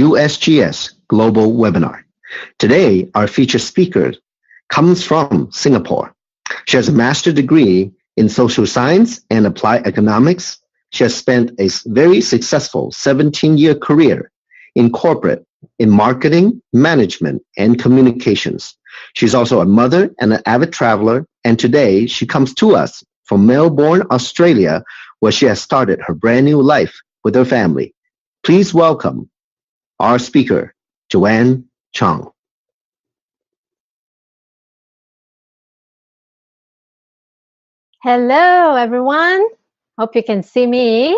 USGS Global Webinar. Today, our featured speaker comes from Singapore. She has a master's degree in social science and applied economics. She has spent a very successful 17-year career in corporate, in marketing, management, and communications. She's also a mother and an avid traveler, and today she comes to us from Melbourne, Australia, where she has started her brand new life with her family. Please welcome our speaker, Joanne Chong. Hello, everyone. Hope you can see me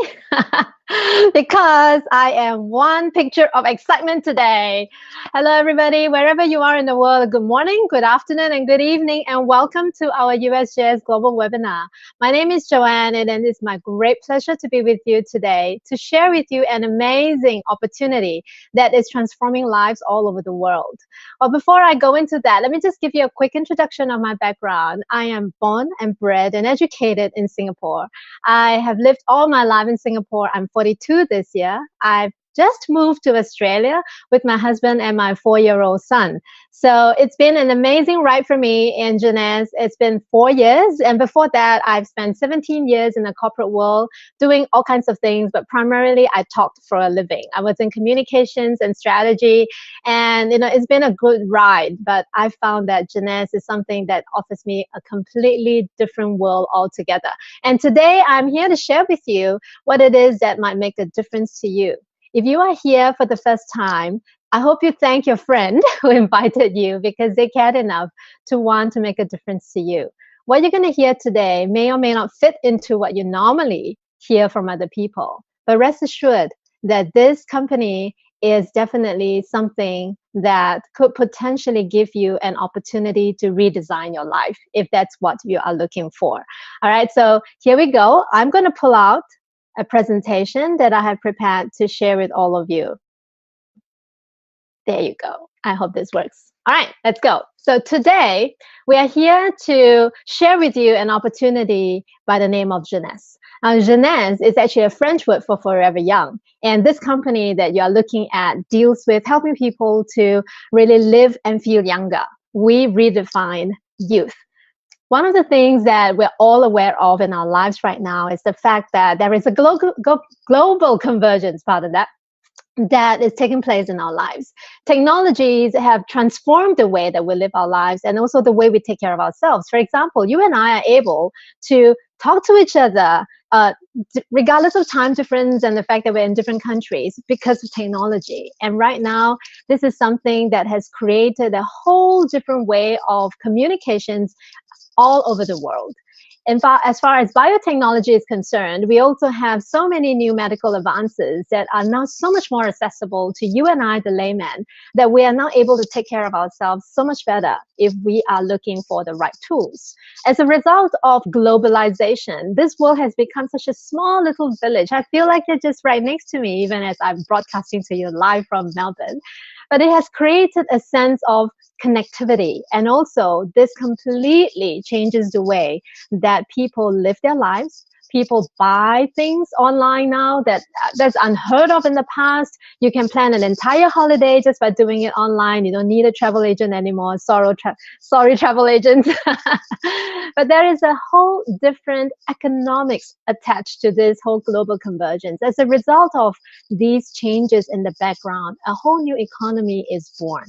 because I am one picture of excitement today. Hello, everybody, wherever you are in the world. Good morning, good afternoon, and good evening, and welcome to our USGS Global Webinar. My name is Joanne, and it is my great pleasure to be with you today to share with you an amazing opportunity that is transforming lives all over the world. Well, before I go into that, let me just give you a quick introduction of my background. I am born and bred and educated in Singapore. I have lived all my life in Singapore. I'm 42 this year. I've just moved to Australia with my husband and my 4-year-old son. So it's been an amazing ride for me in Jeunesse. It's been 4 years. And before that, I've spent 17 years in the corporate world doing all kinds of things, but primarily I talked for a living. I was in communications and strategy. And, it's been a good ride, but I found that Jeunesse is something that offers me a completely different world altogether. And today I'm here to share with you what it is that might make a difference to you. If you are here for the first time, I hope you thank your friend who invited you because they cared enough to want to make a difference to you. What you're going to hear today may or may not fit into what you normally hear from other people. But rest assured that this company is definitely something that could potentially give you an opportunity to redesign your life if that's what you are looking for. All right, so here we go. I'm going to pull out a presentation that I have prepared to share with all of you. There you go. I hope this works. All right, let's go. So today we are here to share with you an opportunity by the name of Jeunesse. Now, Jeunesse is actually a French word for forever young. And this company that you're looking at deals with helping people to really live and feel younger. We redefine youth. One of the things that we're all aware of in our lives right now is the fact that there is a global convergence, that is taking place in our lives. Technologies have transformed the way that we live our lives and also the way we take care of ourselves. For example, you and I are able to talk to each other regardless of time difference and the fact that we're in different countries because of technology. And right now, this is something that has created a whole different way of communications all over the world. And as far as biotechnology is concerned, we also have so many new medical advances that are now so much more accessible to you and I, the layman, that we are now able to take care of ourselves so much better if we are looking for the right tools. As a result of globalization, this world has become such a small little village. I feel like you're just right next to me, even as I'm broadcasting to you live from Melbourne. But it has created a sense of connectivity. And also, this completely changes the way that people live their lives. People buy things online now that's unheard of in the past. You can plan an entire holiday just by doing it online. You don't need a travel agent anymore. Sorry, travel agents. But there is a whole different economics attached to this whole global convergence. As a result of these changes in the background, a whole new economy is born.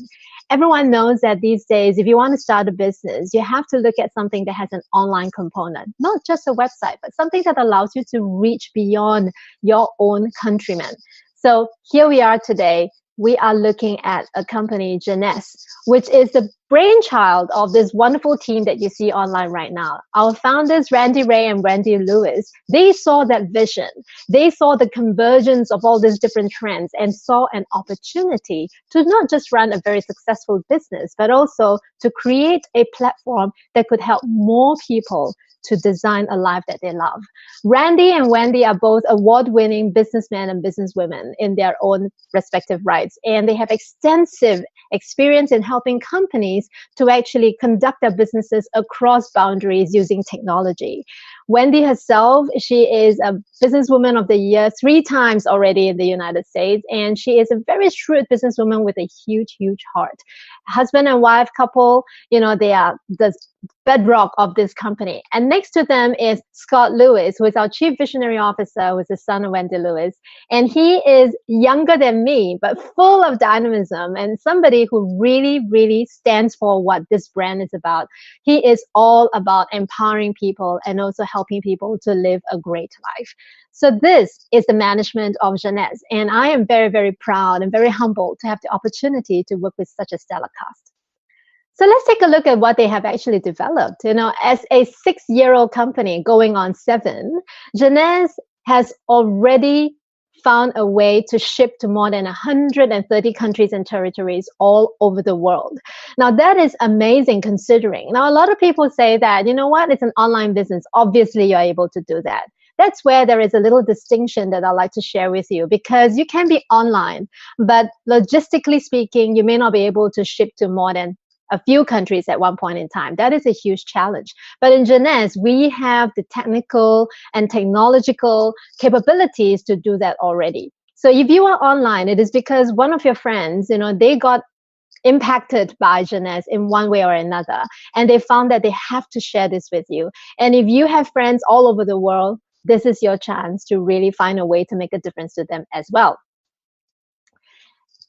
Everyone knows that these days, if you want to start a business, you have to look at something that has an online component, not just a website, but something that allows you to reach beyond your own countrymen. So here we are today. We are looking at a company, Jeunesse, which is the brainchild of this wonderful team that you see online right now. Our founders, Randy Ray and Randy Lewis, they saw that vision. They saw the convergence of all these different trends and saw an opportunity to not just run a very successful business, but also to create a platform that could help more people to design a life that they love. Randy and Wendy are both award-winning businessmen and businesswomen in their own respective rights, and they have extensive experience in helping companies to actually conduct their businesses across boundaries using technology. Wendy herself, she is a businesswoman of the year 3 times already in the United States. And she is a very shrewd businesswoman with a huge, huge heart. Husband and wife couple, they are the bedrock of this company. And next to them is Scott Lewis, who is our Chief Visionary Officer, who is the son of Wendy Lewis. And he is younger than me, but full of dynamism and somebody who really, really stands for what this brand is about. He is all about empowering people and also helping people to live a great life. So this is the management of Jeunesse. And I am very, very proud and very humbled to have the opportunity to work with such a stellar cast. So let's take a look at what they have actually developed. As a 6-year-old company going on 7, Jeunesse has already found a way to ship to more than 130 countries and territories all over the world. Now, that is amazing considering. Now, a lot of people say that, it's an online business. Obviously, you're able to do that. That's where there is a little distinction that I'd like to share with you, because you can be online, but logistically speaking, you may not be able to ship to more than a few countries at one point in time. That is a huge challenge. But in Jeunesse, we have the technical and technological capabilities to do that already. So if you are online, it is because one of your friends, they got impacted by Jeunesse in one way or another, and they found that they have to share this with you. And if you have friends all over the world, this is your chance to really find a way to make a difference to them as well.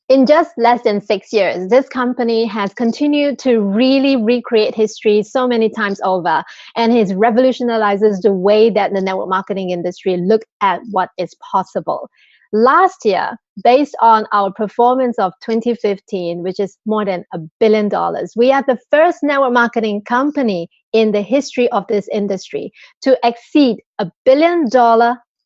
In just less than 6 years, this company has continued to really recreate history so many times over, and it revolutionizes the way that the network marketing industry look at what is possible. Last year, based on our performance of 2015, which is more than $1 billion, we are the first network marketing company in the history of this industry to exceed $1 billion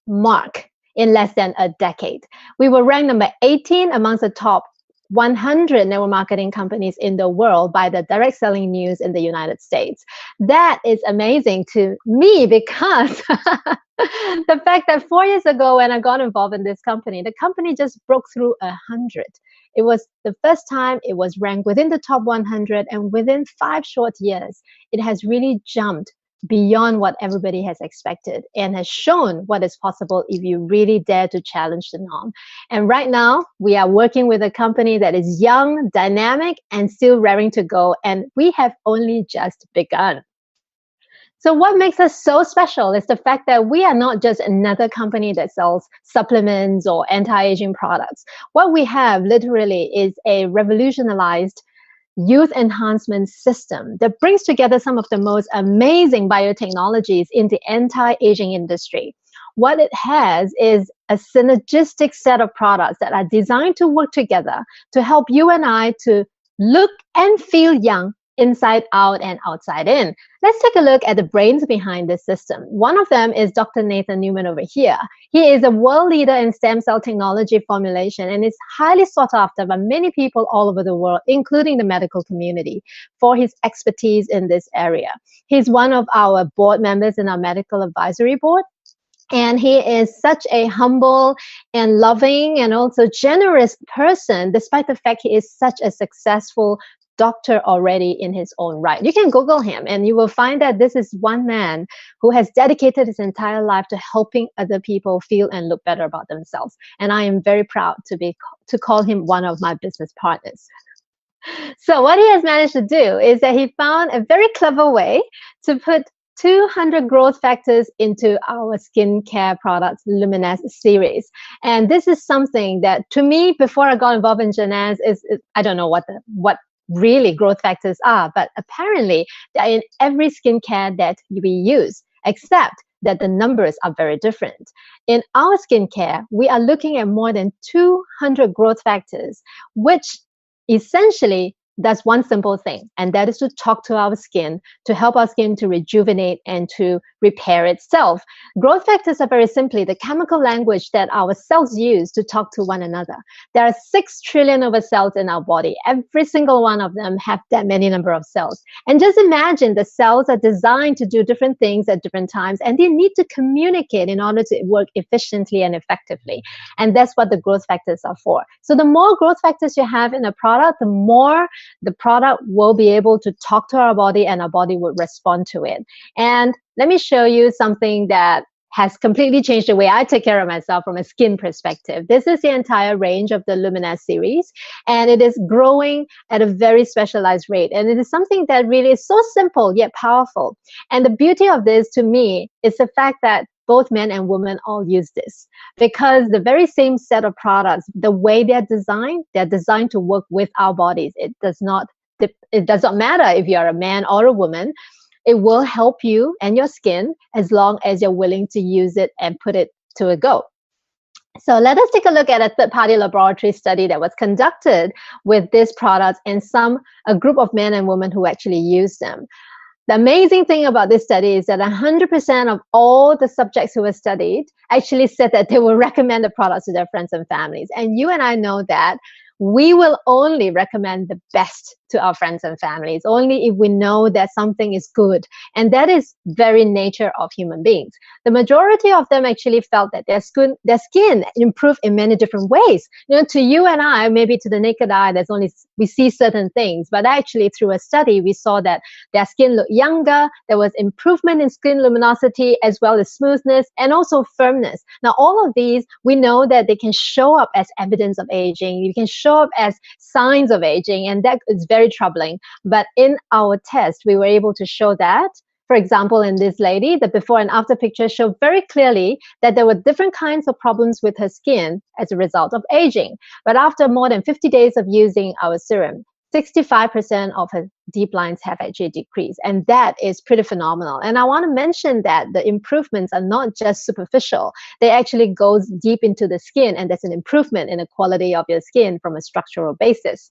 mark in less than a decade. We were ranked number 18 amongst the top 100 network marketing companies in the world by the Direct Selling News in the United States. That is amazing to me because the fact that 4 years ago when I got involved in this company, the company just broke through 100. It was the first time it was ranked within the top 100, and within 5 short years, it has really jumped beyond what everybody has expected and has shown what is possible if you really dare to challenge the norm. And right now, we are working with a company that is young, dynamic, and still raring to go. And we have only just begun. So what makes us so special is the fact that we are not just another company that sells supplements or anti-aging products. What we have literally is a revolutionized youth enhancement system that brings together some of the most amazing biotechnologies in the anti-aging industry. What it has is a synergistic set of products that are designed to work together to help you and I to look and feel young inside out and outside in. Let's take a look at the brains behind this system. One of them is Dr. Nathan Newman over here. He is a world leader in stem cell technology formulation and is highly sought after by many people all over the world, including the medical community, for his expertise in this area. He's one of our board members in our medical advisory board. And he is such a humble and loving and also generous person, despite the fact he is such a successful doctor already in his own right. You can Google him and you will find that this is one man who has dedicated his entire life to helping other people feel and look better about themselves. And I am very proud to call him one of my business partners. So what he has managed to do is that he found a very clever way to put 200 growth factors into our skincare products Luminous series. And this is something that to me, before I got involved in Jeunesse, is I don't know what really growth factors are, but apparently they're in every skincare that we use, except that the numbers are very different. In our skincare, we are looking at more than 200 growth factors, which essentially does one simple thing, and that is to talk to our skin, to help our skin to rejuvenate and to repair itself. Growth factors are very simply the chemical language that our cells use to talk to one another. There are 6 trillion of cells in our body. Every single one of them have that many number of cells. And just imagine the cells are designed to do different things at different times, and they need to communicate in order to work efficiently and effectively. And that's what the growth factors are for. So the more growth factors you have in a product, the more the product will be able to talk to our body and our body will respond to it. And let me show you something that has completely changed the way I take care of myself from a skin perspective. This is the entire range of the Luminous series, and it is growing at a very specialized rate. And it is something that really is so simple yet powerful. And the beauty of this to me is the fact that both men and women all use this, because the very same set of products, the way they're designed to work with our bodies. It does not matter if you're a man or a woman. It will help you and your skin as long as you're willing to use it and put it to a go. So let us take a look at a third-party laboratory study that was conducted with these products and a group of men and women who actually use them. The amazing thing about this study is that 100% of all the subjects who were studied actually said that they will recommend the products to their friends and families. And you and I know that we will only recommend the best to our friends and families, only if we know that something is good. And that is very nature of human beings. The majority of them actually felt that their skin improved in many different ways. To you and I, maybe to the naked eye, we see certain things, but actually through a study, we saw that their skin looked younger. There was improvement in skin luminosity as well as smoothness and also firmness. Now, all of these, we know that they can show up as evidence of aging. You can show up as signs of aging, and that is very troubling. But in our test, we were able to show that, for example, in this lady, the before and after picture showed very clearly that there were different kinds of problems with her skin as a result of aging. But after more than 50 days of using our serum, 65% of her deep lines have actually decreased. And that is pretty phenomenal. And I want to mention that the improvements are not just superficial. They actually go deep into the skin, and there's an improvement in the quality of your skin from a structural basis.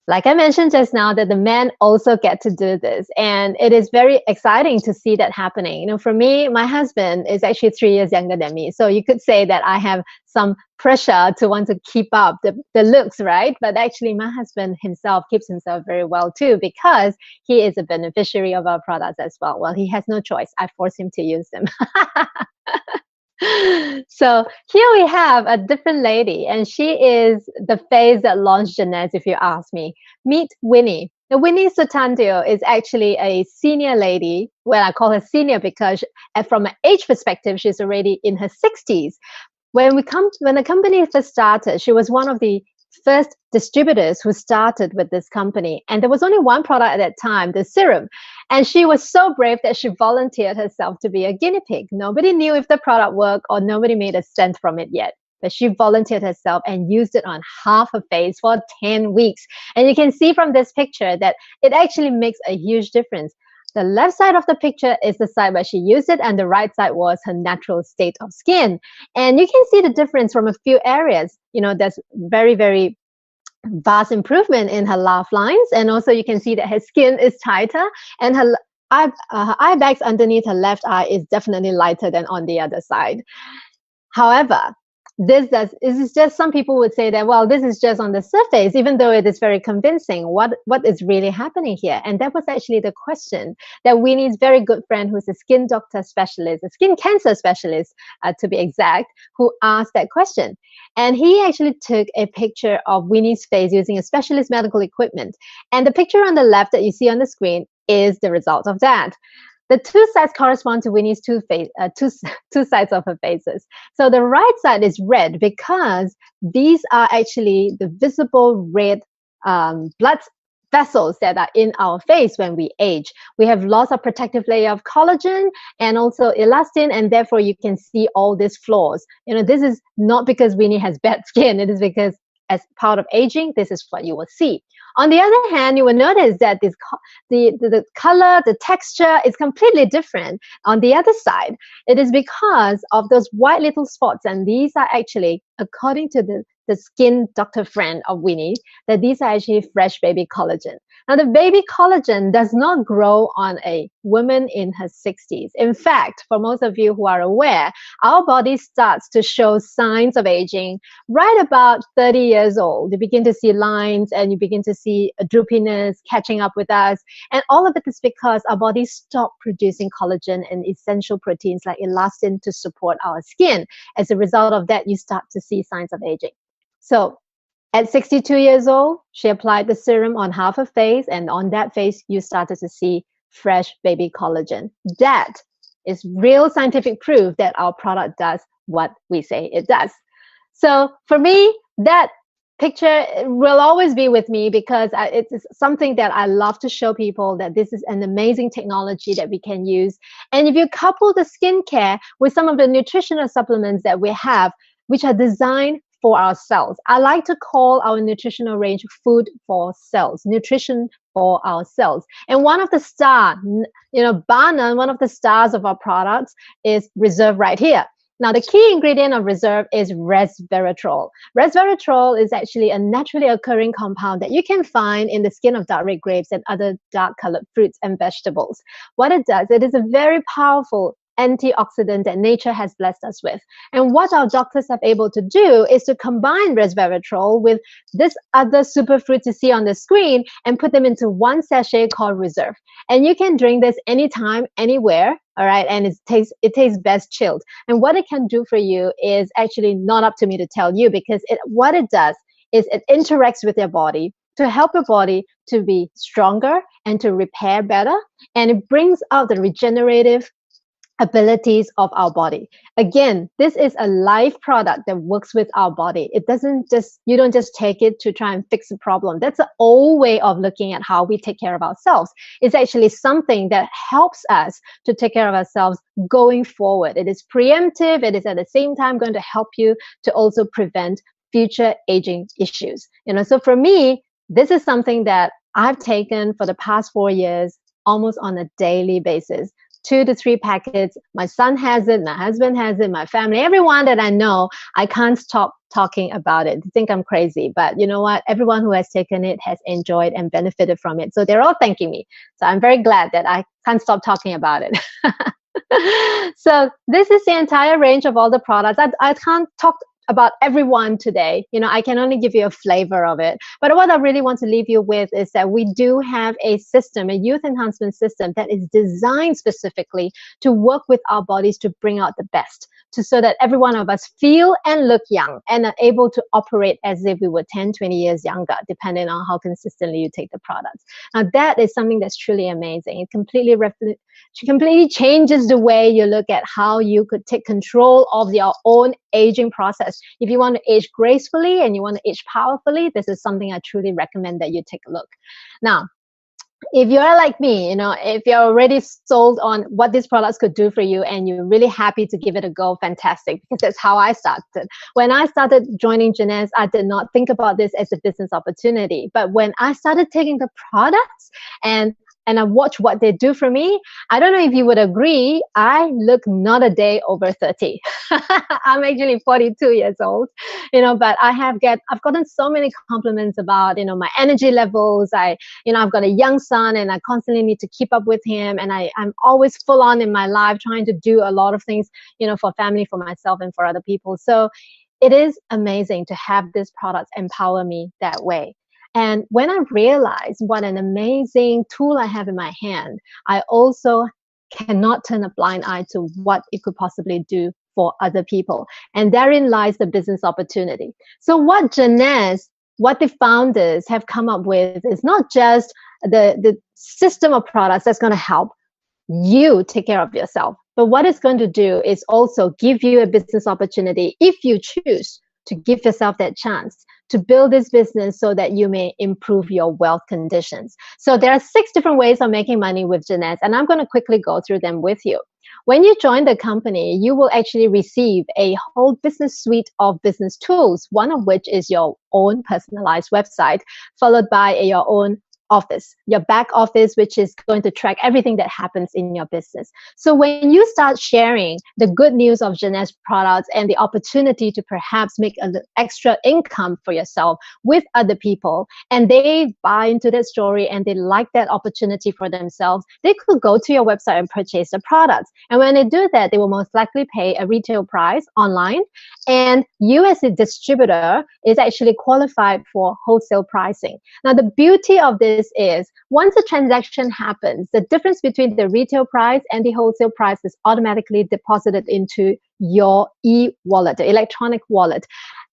Like I mentioned just now, that the men also get to do this. And it is very exciting to see that happening. For me, my husband is actually 3 years younger than me. So you could say that I have some pressure to want to keep up the looks, right? But actually, my husband himself keeps himself very well too, because he is a beneficiary of our products as well. Well, he has no choice. I force him to use them. So here we have a different lady, and she is the face that launched Jeunesse, if you ask me. Meet Winnie. Now, Winnie Sutandio is actually a senior lady. Well, I call her senior because from an age perspective, she's already in her 60s. When the company first started, she was one of the first distributors who started with this company. And there was only one product at that time, the serum. And she was so brave that she volunteered herself to be a guinea pig. Nobody knew if the product worked, or nobody made a cent from it yet. But she volunteered herself and used it on half her face for 10 weeks. And you can see from this picture that it actually makes a huge difference. The left side of the picture is the side where she used it, and the right side was her natural state of skin. And you can see the difference from a few areas. There's very, very vast improvement in her laugh lines. And also you can see that her skin is tighter, and her eye bags underneath her left eye is definitely lighter than on the other side. However, this is just, some people would say that, well, this is just on the surface, even though it is very convincing. What is really happening here? And that was actually the question that Winnie's very good friend, who's a skin doctor specialist, a skin cancer specialist, to be exact, who asked that question. And he actually took a picture of Winnie's face using a specialist medical equipment. And the picture on the left that you see on the screen is the result of that. The two sides correspond to Winnie's two sides of her faces. So the right side is red because these are actually the visible red blood vessels that are in our face when we age. We have lots of protective layer of collagen and also elastin, and therefore you can see all these flaws. This is not because Winnie has bad skin. It is because as part of aging, this is what you will see. On the other hand, you will notice that the color, the texture is completely different on the other side. It is because of those white little spots, and these are actually, according to the skin doctor friend of Winnie, that these are actually fresh baby collagen. Now, the baby collagen does not grow on a woman in her 60s. In fact, for most of you who are aware, our body starts to show signs of aging right about 30 years old. You begin to see lines, and you begin to see a droopiness catching up with us. And all of it is because our bodies stop producing collagen and essential proteins like elastin to support our skin. As a result of that, you start to see signs of aging. So at 62 years old, she applied the serum on half her face, and on that face, you started to see fresh baby collagen. That It's real scientific proof that our product does what we say it does. So for me, that picture will always be with me because it's something that I love to show people that this is an amazing technology that we can use. And if you couple the skincare with some of the nutritional supplements that we have, which are designed for our cells. I like to call our nutritional range food for cells, nutrition for our cells. And one of the bar none, one of the stars of our products is Reserve right here. Now, the key ingredient of Reserve is resveratrol. Resveratrol is actually a naturally occurring compound that you can find in the skin of dark red grapes and other dark-colored fruits and vegetables. What it does, it is a very powerful antioxidant that nature has blessed us with. And what our doctors have able to do is to combine resveratrol with this other superfruit you see on the screen and put them into one sachet called Reserve. And you can drink this anytime, anywhere. All right, and it tastes best chilled. And what it can do for you is actually not up to me to tell you, because what it does is it interacts with your body to help your body to be stronger and to repair better, and it brings out the regenerative abilities of our body. Again, this is a live product that works with our body. You don't just take it to try and fix a problem. That's the old way of looking at how we take care of ourselves. It's actually something that helps us to take care of ourselves going forward. It is preemptive. It is at the same time going to help you to also prevent future aging issues. So for me, this is something that I've taken for the past 4 years, almost on a daily basis. 2 to 3 packets. My son has it, my husband has it, my family, everyone that I know, I can't stop talking about it. They think I'm crazy, but you know what? Everyone who has taken it has enjoyed and benefited from it. So they're all thanking me. So I'm very glad that I can't stop talking about it. So this is the entire range of all the products. I can't talk about everyone today. I can only give you a flavor of it. But what I really want to leave you with is that we do have a system, a youth enhancement system that is designed specifically to work with our bodies to bring out the best, so that every one of us feel and look young and are able to operate as if we were 10, 20 years younger, depending on how consistently you take the products. Now, that is something that's truly amazing. It completely changes the way you look at how you could take control of your own aging process. If you want to age gracefully and you want to age powerfully, this is something I truly recommend that you take a look. Now, if you're like me, if you're already sold on what these products could do for you and you're really happy to give it a go, fantastic, because that's how I started. When I started joining Jeunesse, I did not think about this as a business opportunity. But when I started taking the products and I watch what they do for me, I don't know if you would agree, I look not a day over 30. I'm actually 42 years old, but I've gotten so many compliments about, my energy levels. I've got a young son and I constantly need to keep up with him. And I'm always full on in my life trying to do a lot of things, for family, for myself, and for other people. So it is amazing to have these products empower me that way. And when I realized what an amazing tool I have in my hand, I also cannot turn a blind eye to what it could possibly do for other people. And therein lies the business opportunity. So what Jeunesse, what the founders have come up with is not just the system of products that's going to help you take care of yourself, but what it's going to do is also give you a business opportunity if you choose to give yourself that chance to build this business so that you may improve your wealth conditions. So there are 6 different ways of making money with Jeunesse, and I'm going to quickly go through them with you. When you join the company, you will actually receive a whole business suite of business tools, one of which is your own personalized website, followed by your own office, your back office, which is going to track everything that happens in your business. So when you start sharing the good news of Jeunesse products and the opportunity to perhaps make an extra income for yourself with other people, and they buy into that story and they like that opportunity for themselves, they could go to your website and purchase the products. And when they do that, they will most likely pay a retail price online. And you as a distributor is actually qualified for wholesale pricing. Now, the beauty of this is once a transaction happens, the difference between the retail price and the wholesale price is automatically deposited into your e-wallet, the electronic wallet.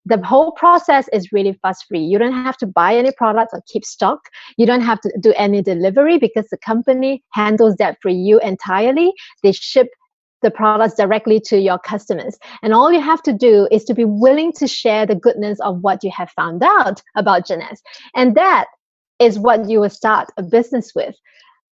The whole process is really fuss-free. You don't have to buy any products or keep stock. You don't have to do any delivery because the company handles that for you entirely. They ship the products directly to your customers. And all you have to do is to be willing to share the goodness of what you have found out about Jeunesse. And that is what you will start a business with.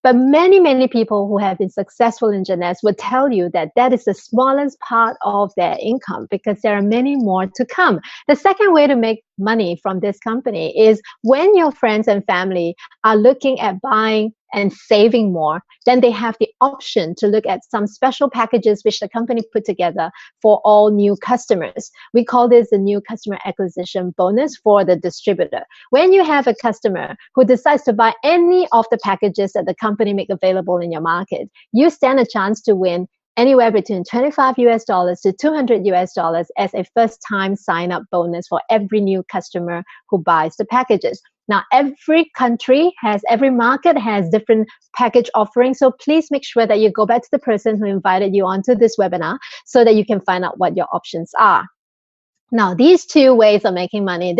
But many, many people who have been successful in Jeunesse would tell you that that is the smallest part of their income, because there are many more to come. The second way to make money from this company is when your friends and family are looking at buying and saving more, then they have the option to look at some special packages which the company put together for all new customers. We call this the new customer acquisition bonus for the distributor. When you have a customer who decides to buy any of the packages that the company make available in your market, you stand a chance to win anywhere between $25 to $200 as a first-time sign-up bonus for every new customer who buys the packages. Now, every market has different package offerings. So please make sure that you go back to the person who invited you onto this webinar so that you can find out what your options are. Now, these two ways of making money,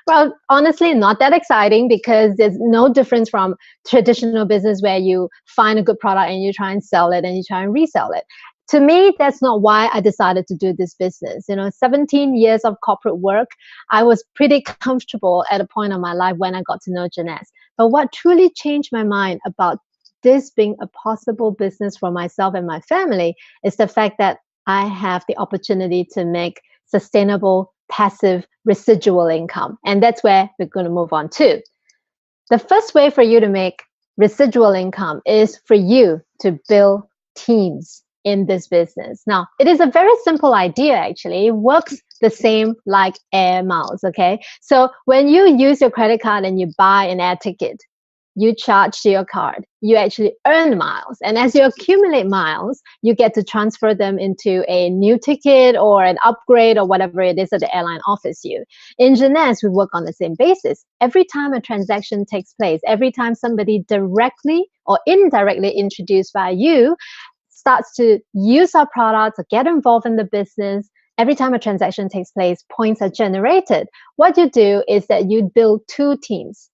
well, honestly, not that exciting, because there's no difference from traditional business where you find a good product and you try and sell it and you try and resell it. To me, that's not why I decided to do this business. 17 years of corporate work, I was pretty comfortable at a point of my life when I got to know Jeunesse. But what truly changed my mind about this being a possible business for myself and my family is the fact that I have the opportunity to make sustainable, passive, residual income. And that's where we're going to move on to. The first way for you to make residual income is for you to build teams in this business. Now, it is a very simple idea, actually. It works the same like air miles, okay? So when you use your credit card and you buy an air ticket, you charge to your card, you actually earn miles. And as you accumulate miles, you get to transfer them into a new ticket or an upgrade or whatever it is that the airline offers you. In Jeunesse, we work on the same basis. Every time a transaction takes place, every time somebody directly or indirectly introduced by you starts to use our products or get involved in the business, every time a transaction takes place, points are generated. What you do is that you build two teams,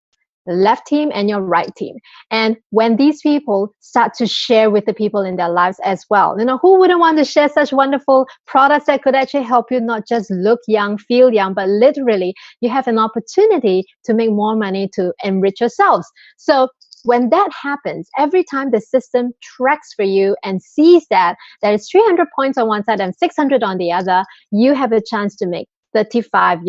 the left team and your right team. And when these people start to share with the people in their lives as well, who wouldn't want to share such wonderful products that could actually help you not just look young, feel young, but literally you have an opportunity to make more money to enrich yourselves. So when that happens, every time the system tracks for you and sees that there is 300 points on one side and 600 on the other, you have a chance to make $35.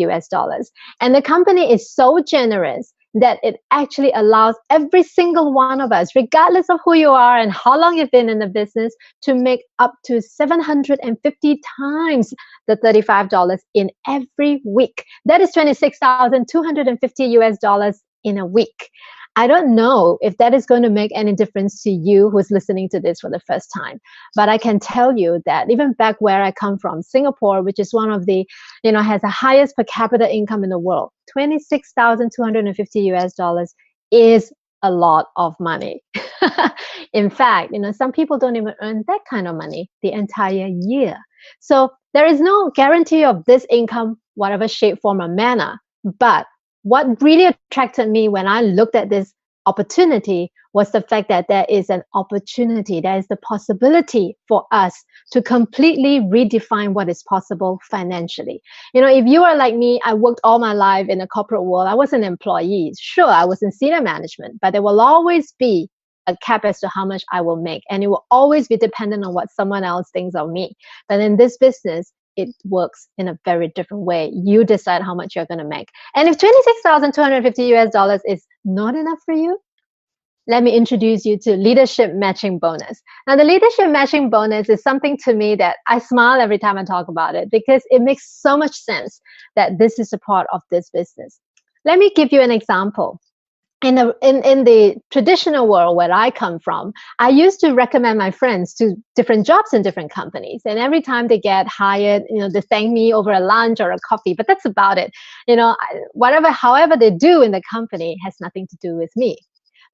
And the company is so generous that it actually allows every single one of us, regardless of who you are and how long you've been in the business, to make up to 750 times the $35 in every week. That is $26,250 in a week. I don't know if that is going to make any difference to you who's listening to this for the first time, but I can tell you that even back where I come from, Singapore, which is one of the, has the highest per capita income in the world, $26,250 is a lot of money. In fact, some people don't even earn that kind of money the entire year. So there is no guarantee of this income, whatever shape, form, or manner, but what really attracted me when I looked at this opportunity was the fact that there is an opportunity, there is the possibility for us to completely redefine what is possible financially. If you are like me, I worked all my life in the corporate world. I was an employee. Sure, I was in senior management, but there will always be a cap as to how much I will make, and it will always be dependent on what someone else thinks of me. But in this business, it works in a very different way. You decide how much you're going to make. And if $26,250 is not enough for you, let me introduce you to leadership matching bonus. Now, the leadership matching bonus is something to me that I smile every time I talk about it, because it makes so much sense that this is a part of this business. Let me give you an example. In the traditional world where I come from, I used to recommend my friends to different jobs in different companies. And every time they get hired, they thank me over a lunch or a coffee, but that's about it. However they do in the company has nothing to do with me.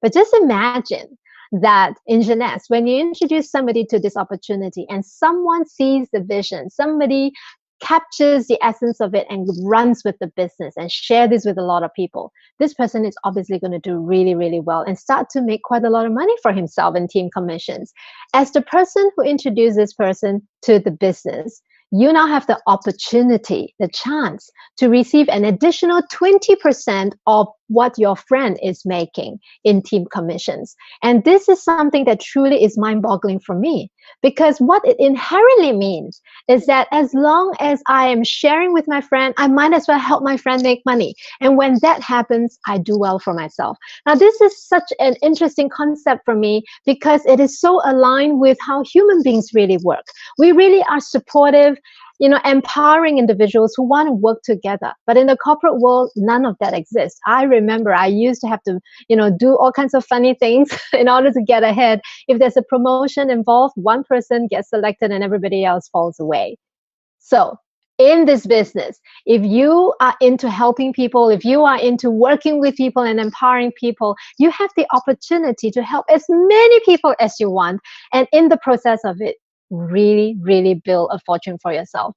But just imagine that in Jeunesse, when you introduce somebody to this opportunity and someone sees the vision, somebody captures the essence of it and runs with the business and share this with a lot of people, this person is obviously going to do really, really well and start to make quite a lot of money for himself in team commissions. As the person who introduced this person to the business, you now have the opportunity, the chance to receive an additional 20% of what your friend is making in team commissions. And this is something that truly is mind-boggling for me, because what it inherently means is that as long as I am sharing with my friend, I might as well help my friend make money. And when that happens, I do well for myself. Now, this is such an interesting concept for me because it is so aligned with how human beings really work. We really are supportive, empowering individuals who want to work together. But in the corporate world, none of that exists. I remember I used to have to, do all kinds of funny things in order to get ahead. If there's a promotion involved, one person gets selected and everybody else falls away. So in this business, if you are into helping people, if you are into working with people and empowering people, you have the opportunity to help as many people as you want. And in the process of it, really, really build a fortune for yourself.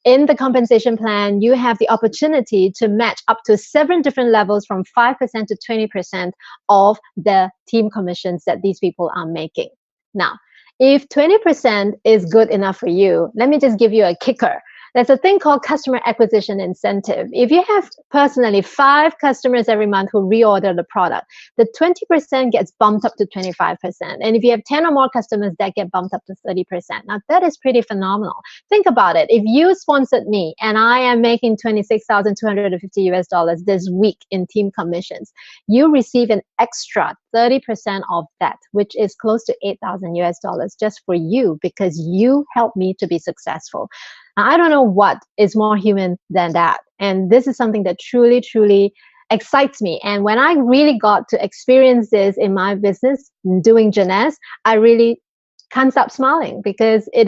In the compensation plan, you have the opportunity to match up to 7 different levels from 5% to 20% of the team commissions that these people are making. Now, if 20% is good enough for you, let me just give you a kicker. There's a thing called customer acquisition incentive. If you have personally 5 customers every month who reorder the product, the 20% gets bumped up to 25%. And if you have 10 or more customers, that get bumped up to 30%. Now, that is pretty phenomenal. Think about it. If you sponsored me and I am making $26,250 US this week in team commissions, you receive an extra 30% of that, which is close to $8,000 US just for you because you helped me to be successful. Now, I don't know what is more human than that. And this is something that truly, truly excites me. And when I really got to experience this in my business, doing Jeunesse, I really can't stop smiling because it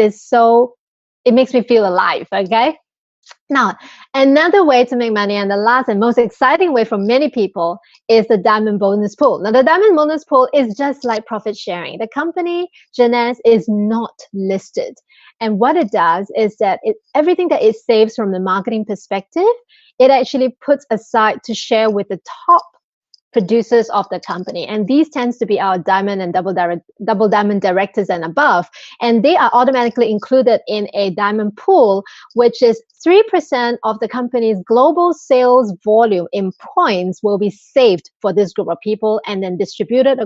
makes me feel alive, okay? Now, another way to make money, and the last and most exciting way for many people, is the diamond bonus pool. Now, the diamond bonus pool is just like profit sharing. The company, Jeunesse, is not listed. And what it does is that everything that it saves from the marketing perspective, it actually puts aside to share with the top producers of the company. And these tends to be our diamond and double diamond directors and above. And they are automatically included in a diamond pool, which is 3% of the company's global sales volume in points will be saved for this group of people and then distributed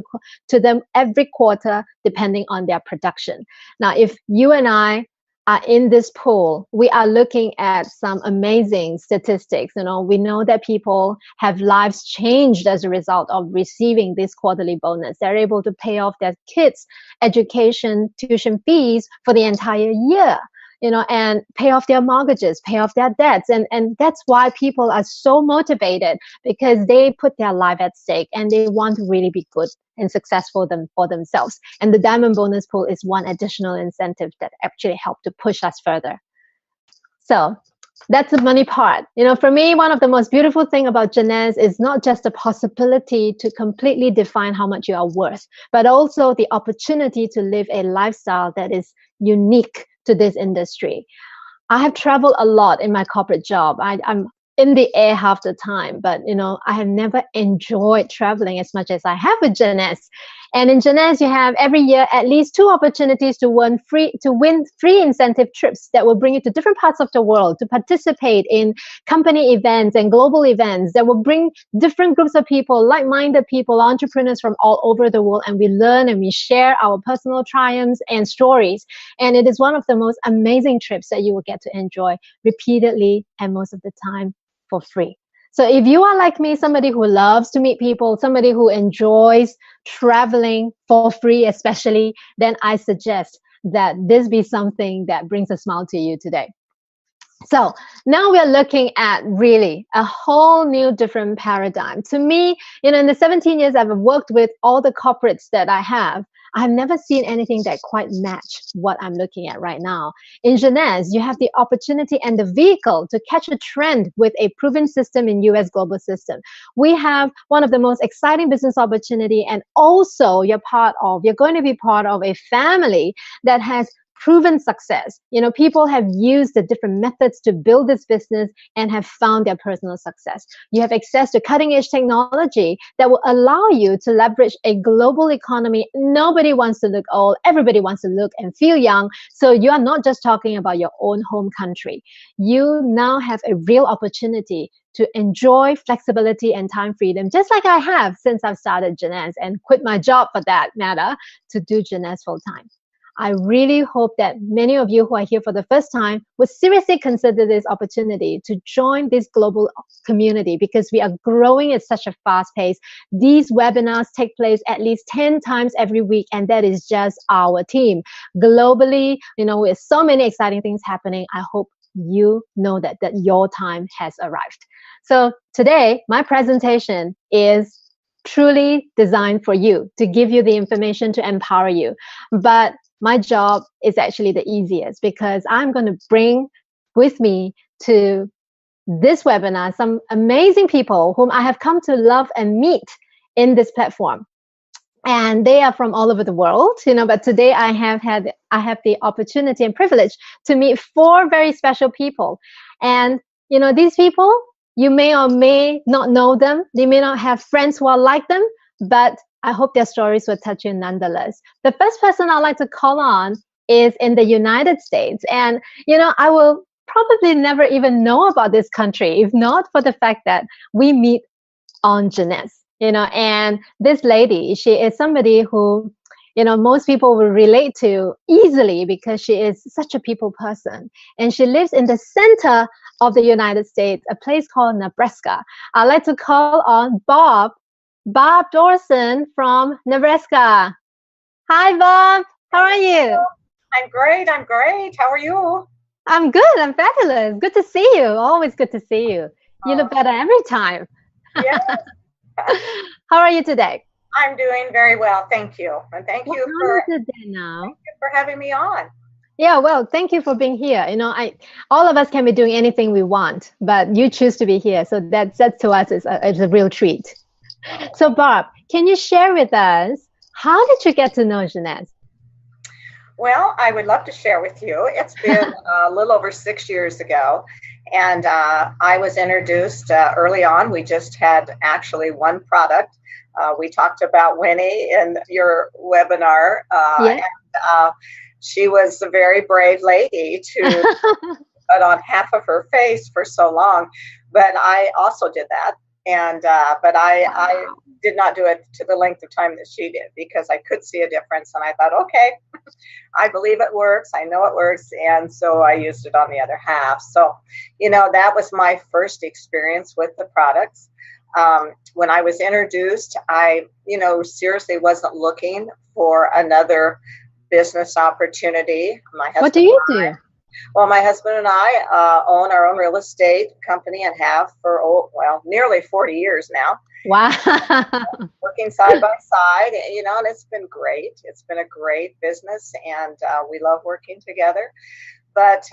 to them every quarter, depending on their production. Now, if you and I are in this pool, we are looking at some amazing statistics. We know that people have lives changed as a result of receiving this quarterly bonus. They're able to pay off their kids' education, tuition fees for the entire year, and pay off their mortgages, pay off their debts. And that's why people are so motivated, because they put their life at stake and they want to really be good and successful for themselves. And the diamond bonus pool is one additional incentive that actually help to push us further. So that's the money part. For me, one of the most beautiful thing about Jeunesse is not just the possibility to completely define how much you are worth, but also the opportunity to live a lifestyle that is unique to this industry. I have traveled a lot in my corporate job. I'm in the air half the time, but I have never enjoyed traveling as much as I have with Jeunesse. And in Jeunesse, you have every year at least 2 opportunities to win free incentive trips that will bring you to different parts of the world to participate in company events and global events that will bring different groups of people, like-minded people, entrepreneurs from all over the world, and we learn and we share our personal triumphs and stories. And it is one of the most amazing trips that you will get to enjoy repeatedly and most of the time for free. So if you are like me, somebody who loves to meet people, somebody who enjoys traveling for free especially, then I suggest that this be something that brings a smile to you today. So now we're looking at really a whole new different paradigm. To me, in the 17 years I've worked with all the corporates that I have never seen anything that quite match what I'm looking at right now. In Jeunesse, you have the opportunity and the vehicle to catch a trend with a proven system in US global system. We have one of the most exciting business opportunity, and also you're going to be part of a family that has proven success. People have used the different methods to build this business and have found their personal success. You have access to cutting edge technology that will allow you to leverage a global economy. Nobody wants to look old. Everybody wants to look and feel young. So you are not just talking about your own home country. You now have a real opportunity to enjoy flexibility and time freedom, just like I have since I've started Jeunesse and quit my job for that matter to do Jeunesse full time. I really hope that many of you who are here for the first time would seriously consider this opportunity to join this global community, because we are growing at such a fast pace. These webinars take place at least 10 times every week, and that is just our team. Globally, with so many exciting things happening, I hope you know that your time has arrived. So today, my presentation is truly designed for you, to give you the information to empower you. But my job is actually the easiest, because I'm going to bring with me to this webinar some amazing people whom I have come to love and meet in this platform. And they are from all over the world, but today I have the opportunity and privilege to meet 4 very special people. And, these people, you may or may not know them. They may not have friends who are like them, but I hope their stories will touch you nonetheless. The first person I'd like to call on is in the United States. And, I will probably never even know about this country if not for the fact that we meet on Jeunesse. And this lady, she is somebody who, most people will relate to easily, because she is such a people person. And she lives in the center of the United States, a place called Nebraska. I'd like to call on Bob Dorson from Nebraska. Hi, Bob. How are you? I'm great. How are you? I'm good. I'm fabulous. Good to see you. Always good to see you. You look better every time. Yes. How are you today? I'm doing very well, thank you, and thank you for having me on. Yeah, well, thank you for being here. All of us can be doing anything we want, but you choose to be here, so that to us is a real treat. So, Bob, can you share with us, how did you get to know Jeunesse? Well, I would love to share with you. It's been a little over 6 years ago. And I was introduced early on. We just had actually one product. We talked about Winnie in your webinar. And she was a very brave lady to put on half of her face for so long. But I also did that. And but I did not do it to the length of time that she did, because I could see a difference. And I thought, okay, I believe it works. I know it works. And so I used it on the other half. So, that was my first experience with the products. When I was introduced, I, seriously wasn't looking for another business opportunity. What do you do? Well, my husband and I own our own real estate company and have for, nearly 40 years now. Wow. Working side by side, and it's been great. It's been a great business, and we love working together. But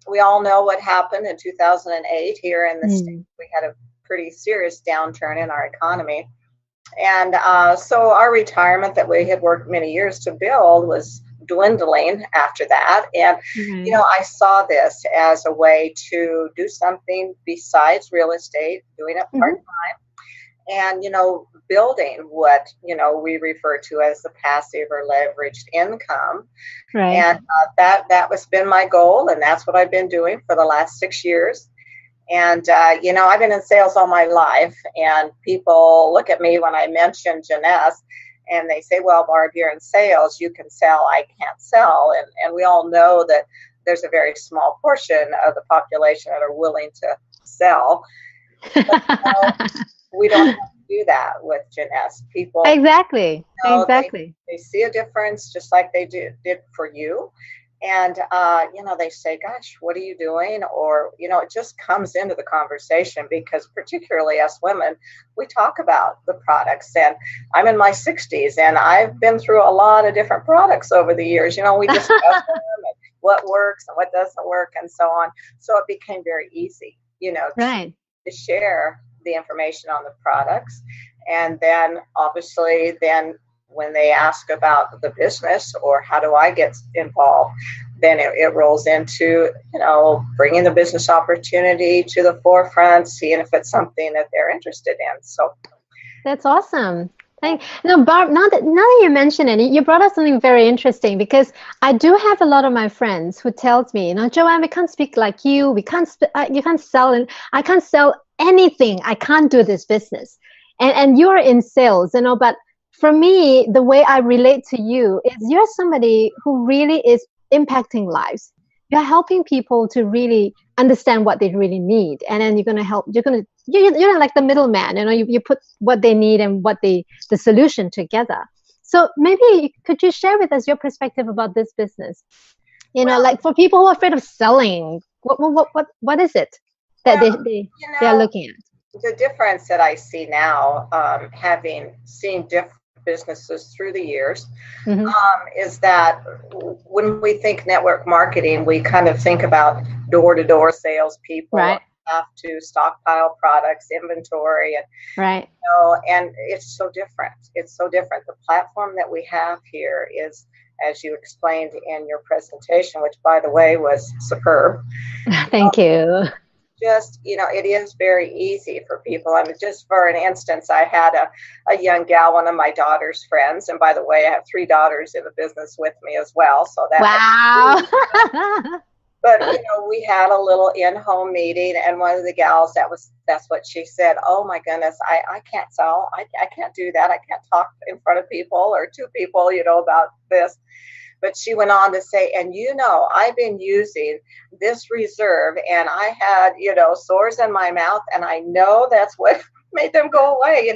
we all know what happened in 2008 here in the States. We had a pretty serious downturn in our economy. And so our retirement that we had worked many years to build was dwindling after that. And, I saw this as a way to do something besides real estate, doing it part-time. And, building what, we refer to as the passive or leveraged income. Right. And that was been my goal. And that's what I've been doing for the last 6 years. And, I've been in sales all my life. And people look at me when I mention Jeunesse, and they say, well, Barb, you're in sales. You can sell. I can't sell. And we all know that there's a very small portion of the population that are willing to sell. But, we don't have to do that with Jeunesse. People exactly. They see a difference, just like they did for you. And, they say, gosh, what are you doing? Or, it just comes into the conversation, because particularly us women, we talk about the products. And I'm in my 60s, and I've been through a lot of different products over the years. We discuss them and what works and what doesn't work and so on. So it became very easy, to share the information on the products. And then obviously when they ask about the business or how do I get involved, then it rolls into, bringing the business opportunity to the forefront, seeing if it's something that they're interested in. So that's awesome. Barb, now that you mention it, you brought up something very interesting, because I do have a lot of my friends who tells me, Joanne, we can't speak like you. We can't. You can't sell, and I can't sell anything. I can't do this business. And you're in sales, But for me, the way I relate to you is you're somebody who really is impacting lives. You're helping people to really understand what they really need, and then you're like the middleman. You put what they need and the solution together. So maybe could you share with us your perspective about this business? Like for people who are afraid of selling, what is it that they're looking at? The difference that I see now, having seen different businesses through the years, is that when we think network marketing, we kind of think about door-to-door salespeople, right, have to stockpile products, inventory, and right. And it's so different. It's so different. The platform that we have here is, as you explained in your presentation, which by the way was superb. Thank you. Just, it is very easy for people. I mean, just for an instance, I had a young gal, one of my daughter's friends, and by the way, I have 3 daughters in the business with me as well. So that wow. But we had a little in-home meeting, and one of the gals, that's what she said. Oh my goodness, I can't sell. I can't do that. I can't talk in front of people or to people, about this. But she went on to say, and I've been using this reserve, and I had, sores in my mouth, and I know that's what made them go away.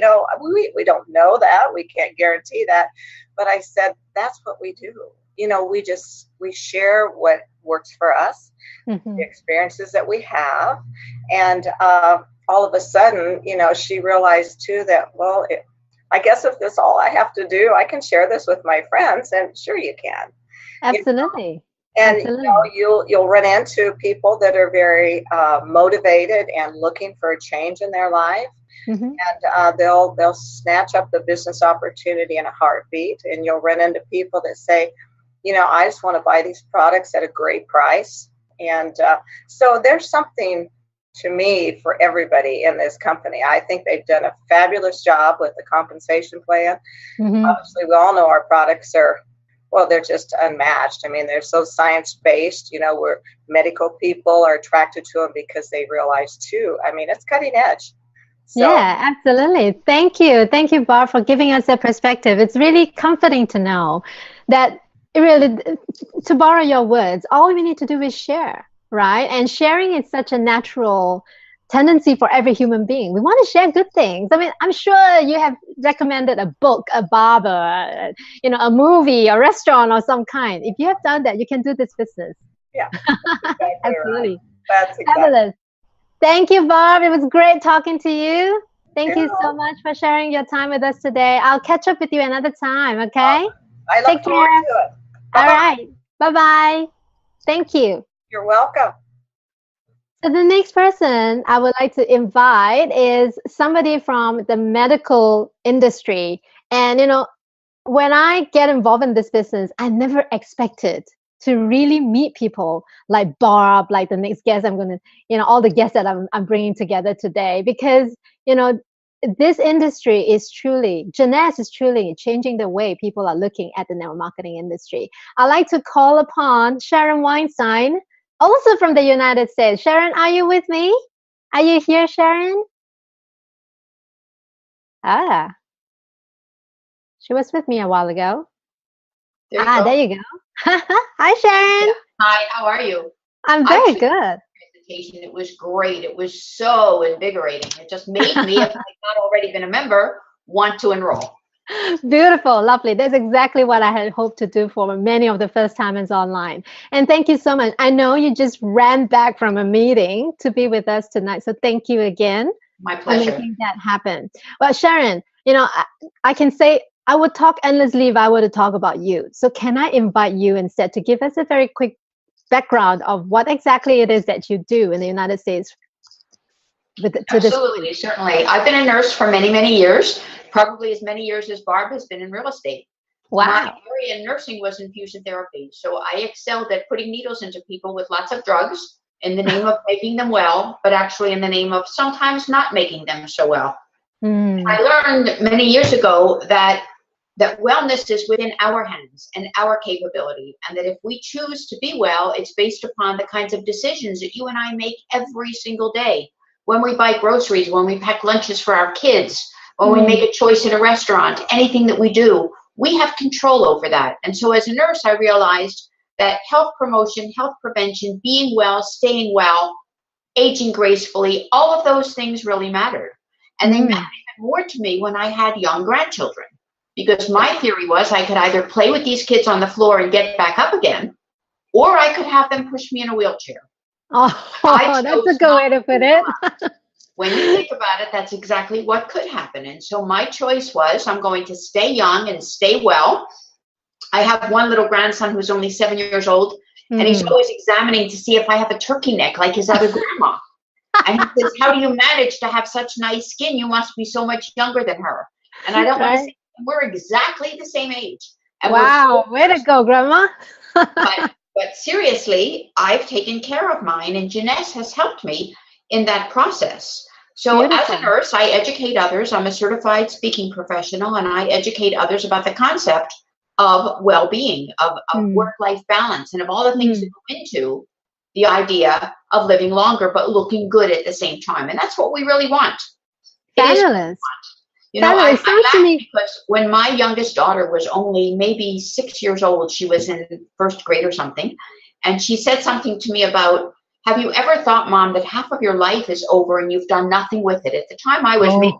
We don't know that. We can't guarantee that. But I said, that's what we do. We share what works for us, the experiences that we have. And all of a sudden, she realized too that, well, I guess if this is all I have to do, I can share this with my friends. And sure, you can. Absolutely. And Absolutely. you'll run into people that are very motivated and looking for a change in their life, and they'll snatch up the business opportunity in a heartbeat. And you'll run into people that say, I just want to buy these products at a great price. And so there's something, to me, for everybody in this company. I think they've done a fabulous job with the compensation plan. Obviously, we all know our products they're just unmatched. I mean, they're so science-based, where medical people are attracted to them because they realize too, I mean, it's cutting edge. So, yeah, absolutely. Thank you. Thank you, Barb, for giving us that perspective. It's really comforting to know that really, to borrow your words, all we need to do is share, right? And sharing is such a natural tendency for every human being. We want to share good things. I mean, I'm sure you have recommended a book, a barber, a movie, a restaurant of some kind. If you have done that, you can do this business. Yeah, exactly. Absolutely. Right. That's exactly. Fabulous. Thank you, Barb. It was great talking to you. Thank you so much for sharing your time with us today. I'll catch up with you another time, okay? I look forward to it. Bye-bye. All right. Bye-bye. Thank you. You're welcome. So the next person I would like to invite is somebody from the medical industry. And, when I get involved in this business, I never expected to really meet people like Barb, like the next guest I'm going to, all the guests that I'm bringing together today, because, this industry is Jeunesse is truly changing the way people are looking at the network marketing industry. I'd like to call upon Sharon Weinstein, also from the United States. Sharon, are you with me? Are you here, Sharon? She was with me a while ago. There you go. Hi, Sharon. Yeah. Hi, how are you? I'm very good. Presentation. It was great. It was so invigorating. It just made me, if I've not already been a member, want to enroll. Beautiful, lovely. That's exactly what I had hoped to do for many of the first timers online. And thank you so much. I know you just ran back from a meeting to be with us tonight. So thank you again. My pleasure. For making that happen. Well, Sharon, I can say I would talk endlessly if I were to talk about you. So can I invite you instead to give us a very quick background of what exactly it is that you do in the United States? Absolutely, certainly. I've been a nurse for many, many years, probably as many years as Barb has been in real estate. Wow. My area in nursing was infusion therapy. So I excelled at putting needles into people with lots of drugs in the name of making them well, but actually in the name of sometimes not making them so well. I learned many years ago that wellness is within our hands and our capability, and that if we choose to be well, it's based upon the kinds of decisions that you and I make every single day. When we buy groceries, when we pack lunches for our kids, when we make a choice at a restaurant, anything that we do, we have control over that. And so as a nurse, I realized that health promotion, health prevention, being well, staying well, aging gracefully, all of those things really mattered. And they mattered even more to me when I had young grandchildren, because my theory was I could either play with these kids on the floor and get back up again, or I could have them push me in a wheelchair. Oh, that's a good way to put it. When you think about it, that's exactly what could happen. And so my choice was, I'm going to stay young and stay well. I have one little grandson who's only 7 years old, and he's always examining to see if I have a turkey neck like his other grandma. And he says, how do you manage to have such nice skin? You must be so much younger than her. And I don't want to say, we're exactly the same age. And wow, way to go, Grandma. but seriously, I've taken care of mine, and Jeunesse has helped me in that process. So as a nurse, I educate others. I'm a certified speaking professional, and I educate others about the concept of well-being, of work-life balance, and of all the things that go into the idea of living longer, but looking good at the same time. And that's what we really want. Fabulous. You know, I laugh because when my youngest daughter was only maybe 6 years old, she was in first grade or something, and she said something to me about, have you ever thought, Mom, that half of your life is over and you've done nothing with it? At the time, I was maybe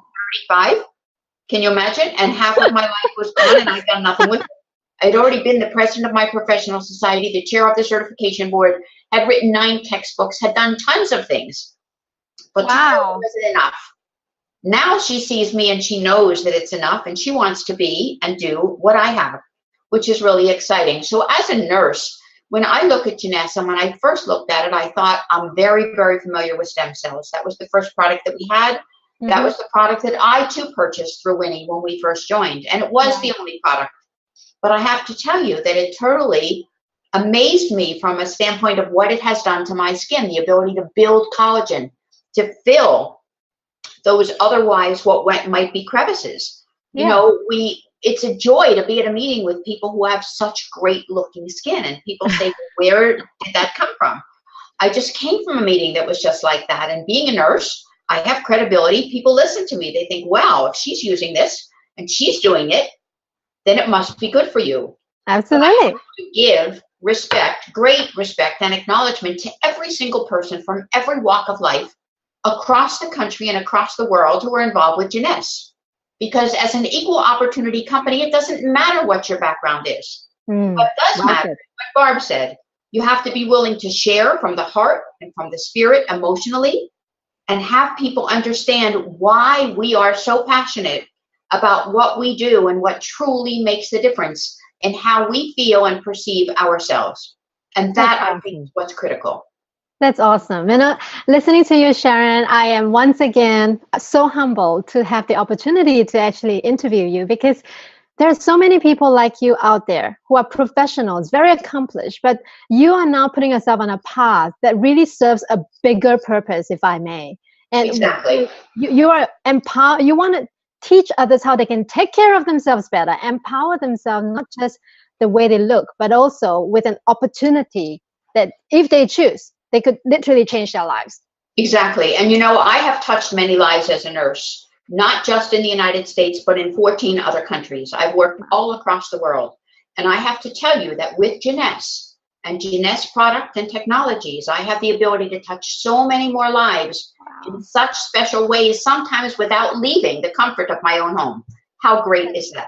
35. Can you imagine? And half of my life was gone and I've done nothing with it. I'd already been the president of my professional society, the chair of the certification board, had written 9 textbooks, had done tons of things. But to her, it wasn't enough. Now she sees me and she knows that it's enough, and she wants to be and do what I have, which is really exciting. So as a nurse, when I look at Jeunesse, and when I first looked at it, I thought, I'm very, very familiar with stem cells. That was the first product that we had. That was the product that I too purchased through Winnie when we first joined. And it was the only product. But I have to tell you that it totally amazed me from a standpoint of what it has done to my skin, the ability to build collagen, to fill those otherwise might be crevices. You know, it's a joy to be at a meeting with people who have such great looking skin, and people say, where did that come from? I just came from a meeting that was just like that. And being a nurse, I have credibility. People listen to me. They think, wow, if she's using this and she's doing it, then it must be good for you. Absolutely. To give respect, great respect and acknowledgement to every single person from every walk of life across the country and across the world who are involved with Jeunesse. Because as an equal opportunity company, it doesn't matter what your background is. What does matter, what Barb said, you have to be willing to share from the heart and from the spirit emotionally, and have people understand why we are so passionate about what we do and what truly makes the difference in how we feel and perceive ourselves. And that, I think, is what's critical. That's awesome. You know, listening to you, Sharon, I am once again so humbled to have the opportunity to actually interview you, because there are so many people like you out there who are professionals, very accomplished, but you are now putting yourself on a path that really serves a bigger purpose, if I may. And exactly. You are empowered. You want to teach others how they can take care of themselves better, empower themselves, not just the way they look, but also with an opportunity that if they choose, they could literally change their lives. Exactly. And, you know, I have touched many lives as a nurse, not just in the United States, but in 14 other countries. I've worked all across the world. And I have to tell you that with Jeunesse and Jeunesse product and technologies, I have the ability to touch so many more lives in such special ways, sometimes without leaving the comfort of my own home. How great is that?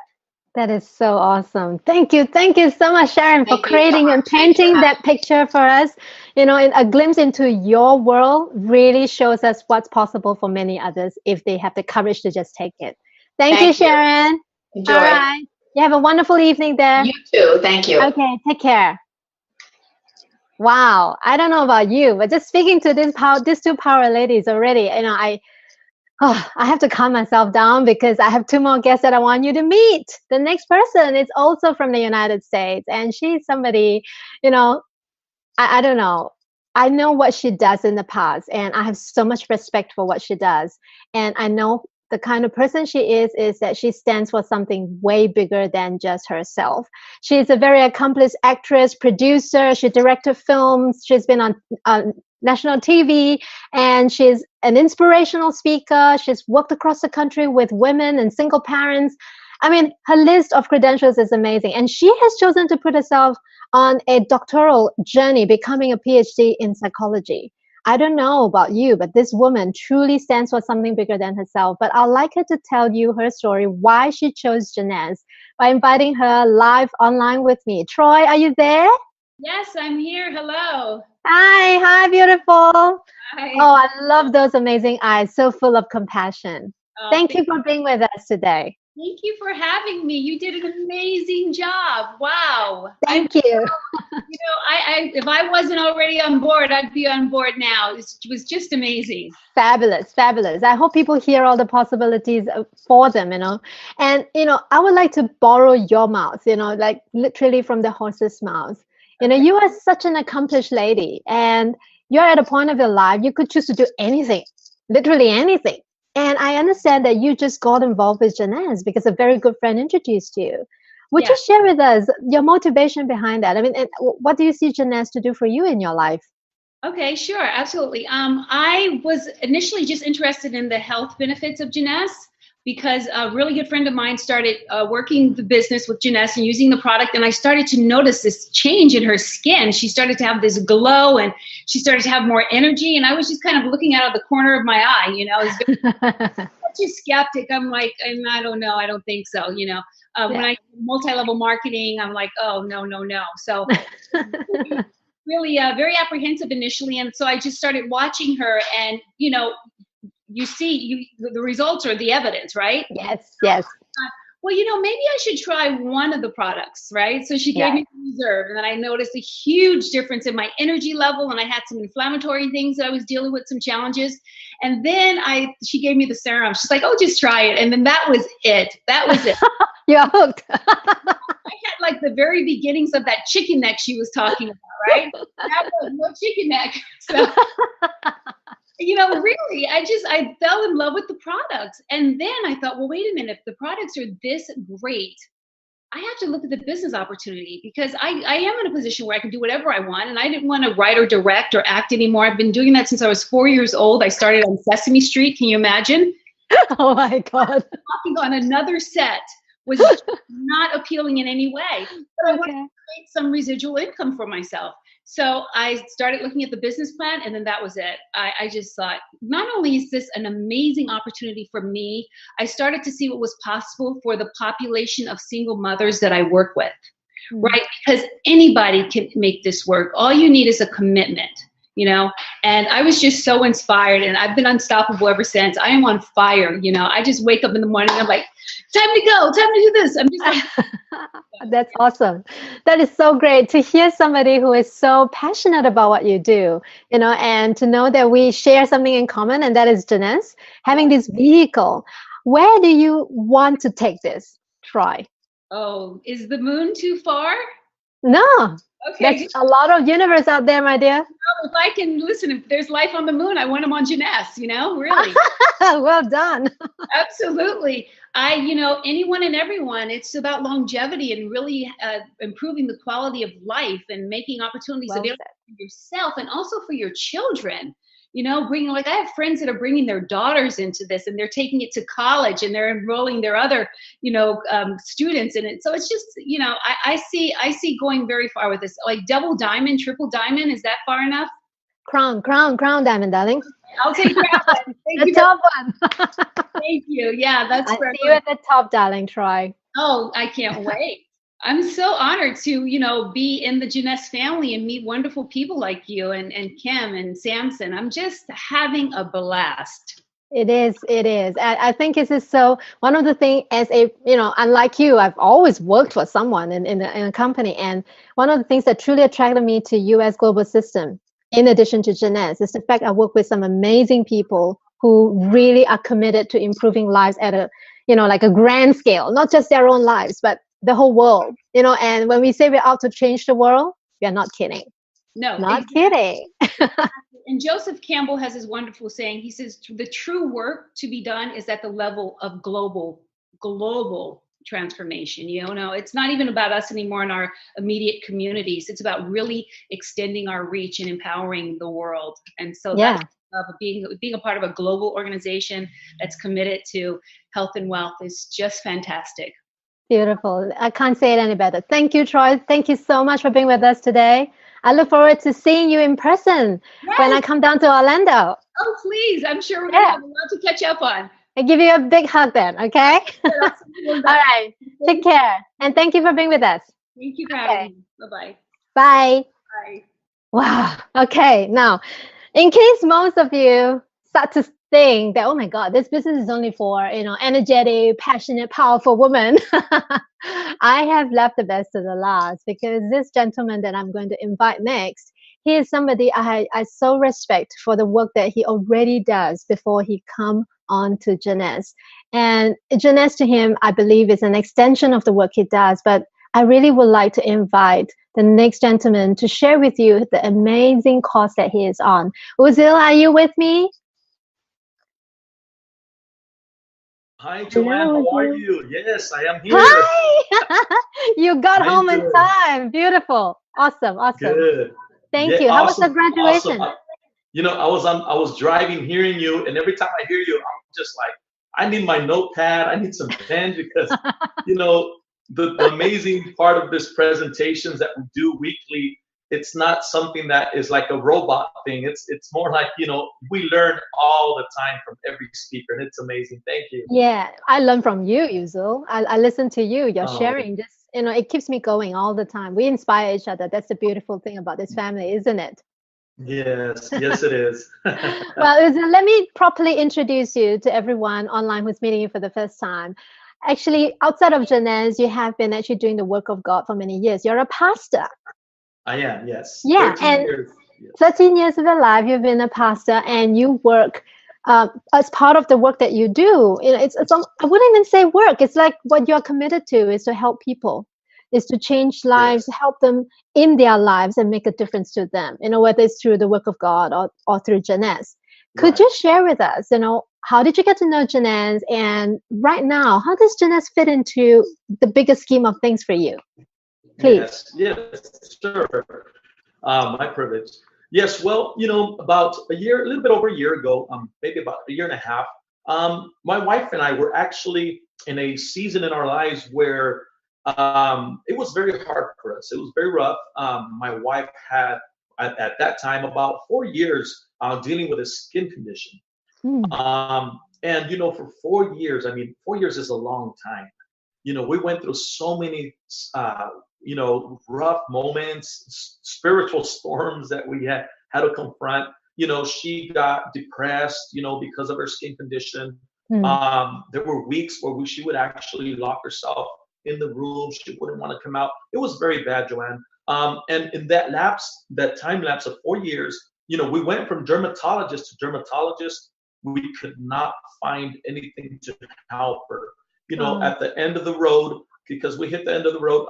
That is so awesome. Thank you. Thank you so much, Sharon, for creating and painting that picture for us. You know, a glimpse into your world really shows us what's possible for many others if they have the courage to just take it. Thank you, Sharon. Enjoy. All right. You have a wonderful evening there. You too. Thank you. Okay. Take care. Wow. I don't know about you, but just speaking to these two power ladies already, you know, Oh, I have to calm myself down because I have two more guests that I want you to meet. The next person is also from the United States, and she's somebody, you know, I don't know. I know what she does in the past, and I have so much respect for what she does. And I know the kind of person she is that she stands for something way bigger than just herself. She's a very accomplished actress, producer. She directed films. She's been on national TV, and she's an inspirational speaker. She's worked across the country with women and single parents. I mean, her list of credentials is amazing. And she has chosen to put herself on a doctoral journey, becoming a PhD in psychology. I don't know about you, but this woman truly stands for something bigger than herself. But I'd like her to tell you her story, why she chose Jeunesse, by inviting her live online with me. Troy, are you there? Yes, I'm here. Hello. Hi, beautiful. Hi. Oh, I love those amazing eyes, so full of compassion. Oh, Thank you for being with us today. Thank you for having me. You did an amazing job. Wow. Thank you. If I wasn't already on board, I'd be on board now. It was just amazing. Fabulous, fabulous. I hope people hear all the possibilities for them, And, I would like to borrow your mouth, like literally from the horse's mouth. You are such an accomplished lady, and you're at a point of your life, you could choose to do anything, literally anything. And I understand that you just got involved with Jeunesse because a very good friend introduced you. Would you share with us your motivation behind that? I mean, and what do you see Jeunesse to do for you in your life? Okay, sure, absolutely. I was initially just interested in the health benefits of Jeunesse because a really good friend of mine started working the business with Jeunesse and using the product, and I started to notice this change in her skin. She started to have this glow, and she started to have more energy, and I was just kind of looking out of the corner of my eye, such a skeptic. I'm like, I don't know, I don't think so, When I multi-level marketing, I'm like, oh, no. So really very apprehensive initially, and so I just started watching her, and you see the results are the evidence, right? Yes. Well, maybe I should try one of the products, right? So she gave me the reserve, and then I noticed a huge difference in my energy level, and I had some inflammatory things that I was dealing with, some challenges. And then she gave me the serum. She's like, oh, just try it. And then that was it. You're hooked. I had like the very beginnings of that chicken neck she was talking about, right? No chicken neck. So, really, I fell in love with the products. And then I thought, well, wait a minute, if the products are this great, I have to look at the business opportunity because I am in a position where I can do whatever I want. And I didn't want to write or direct or act anymore. I've been doing that since I was 4 years old. I started on Sesame Street. Can you imagine? Oh my God. Walking on another set was not appealing in any way. But I wanted to create some residual income for myself. So I started looking at the business plan, and then that was it. I just thought, not only is this an amazing opportunity for me, I started to see what was possible for the population of single mothers that I work with, right? Because anybody can make this work. All you need is a commitment. And I was just so inspired, and I've been unstoppable ever since. I am on fire. I just wake up in the morning. I'm like, time to go, time to do this. I'm just like, that's awesome. That is so great to hear somebody who is so passionate about what you do, and to know that we share something in common, and that is Jeunesse, having this vehicle. Where do you want to take this? Troy? Oh, is the moon too far? No. Okay. There's a lot of universe out there, my dear. If I can listen, if there's life on the moon, I want them on Jeunesse, really. Well done. Absolutely. Anyone and everyone, it's about longevity and really improving the quality of life and making opportunities available for yourself and also for your children. I have friends that are bringing their daughters into this, and they're taking it to college, and they're enrolling their other, students in it. So it's just, I see going very far with this, like double diamond, triple diamond. Is that far enough? Crown diamond, darling. I'll take that one. The top one. Thank you. Yeah, that's I see you at the top, darling, Troy. Oh, I can't wait. I'm so honored to, be in the Jeunesse family and meet wonderful people like you and Kim and Samson. I'm just having a blast. It is. I think this is so, one of the things as unlike you, I've always worked for someone in a company. And one of the things that truly attracted me to US global system, in addition to Jeunesse, is the fact I work with some amazing people who really are committed to improving lives at a, like a grand scale, not just their own lives, but the whole world, and when we say we're out to change the world, we are not kidding. No, not exactly. kidding. And Joseph Campbell has this wonderful saying. He says, the true work to be done is at the level of global transformation. It's not even about us anymore in our immediate communities. It's about really extending our reach and empowering the world. And so that's being a part of a global organization that's committed to health and wealth is just fantastic. Beautiful. I can't say it any better. Thank you, Troy. Thank you so much for being with us today. I look forward to seeing you in person when I come down to Orlando. Oh, please. I'm sure we're going to have a lot to catch up on. I'll give you a big hug then, okay? All right. Take care. And thank you for being with us. Thank you for having me. Bye-bye. Bye. Bye. Wow. Okay. Now, in case most of you start to think that, oh my God, this business is only for, energetic, passionate, powerful women, I have left the best to the last, because this gentleman that I'm going to invite next, he is somebody I so respect for the work that he already does before he come on to Jeunesse. And Jeunesse to him, I believe, is an extension of the work he does. But I really would like to invite the next gentleman to share with you the amazing cause that he is on. Uzil, are you with me? Hi, Joanne. Hello, how are Uzil. you? Yes, I am here. Hi! You got home in doing? time. Beautiful. Awesome. Good. Thank you. How was the graduation? Awesome. I was driving, hearing you, and every time I hear you, I'm just like, I need my notepad. I need some pen, because, the amazing part of this presentations that we do weekly, it's not something that is like a robot thing. It's more like, we learn all the time from every speaker, and it's amazing. Thank you. Yeah, I learn from you, Yuzul. I listen to you. You're sharing just, it keeps me going all the time. We inspire each other. That's the beautiful thing about this family, isn't it? Yes, it is. Well, Yuzul, let me properly introduce you to everyone online who's meeting you for the first time. Actually, outside of Jeunesse, you have been actually doing the work of God for many years. You're a pastor. I am, yes. Yeah, 13 and years. 13 years of your life, you've been a pastor, and you work as part of the work that you do. It's I wouldn't even say work. It's like what you're committed to is to help people, is to change lives, help them in their lives and make a difference to them, whether it's through the work of God or through Jeunesse. Could you share with us, how did you get to know Jeunesse? And right now, how does Jeunesse fit into the bigger scheme of things for you? Please. Yes, sure. My privilege. Yes, well, about a little bit over a year ago, maybe about a year and a half, my wife and I were actually in a season in our lives where it was very hard for us. It was very rough. My wife had, at that time, about 4 years dealing with a skin condition. And, for 4 years, 4 years is a long time. We went through so many, rough moments, spiritual storms that we had to confront. She got depressed, because of her skin condition. There were weeks where she would actually lock herself in the room. She wouldn't want to come out. It was very bad, Joanne. And in that time lapse of 4 years, we went from dermatologist to dermatologist. We could not find anything to help her. At the end of the road, because we hit the end of the road,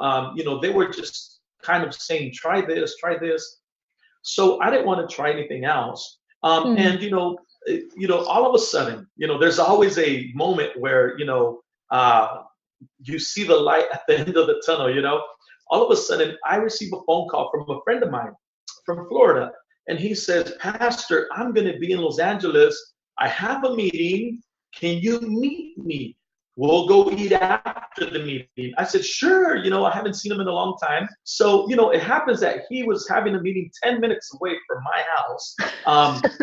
they were just kind of saying, try this. So I didn't want to try anything else. And, all of a sudden, there's always a moment where, you see the light at the end of the tunnel, all of a sudden I receive a phone call from a friend of mine from Florida. And he says, Pastor, I'm going to be in Los Angeles. I have a meeting. Can you meet me? We'll go eat after the meeting. I said, sure. I haven't seen him in a long time. So, it happens that he was having a meeting 10 minutes away from my house.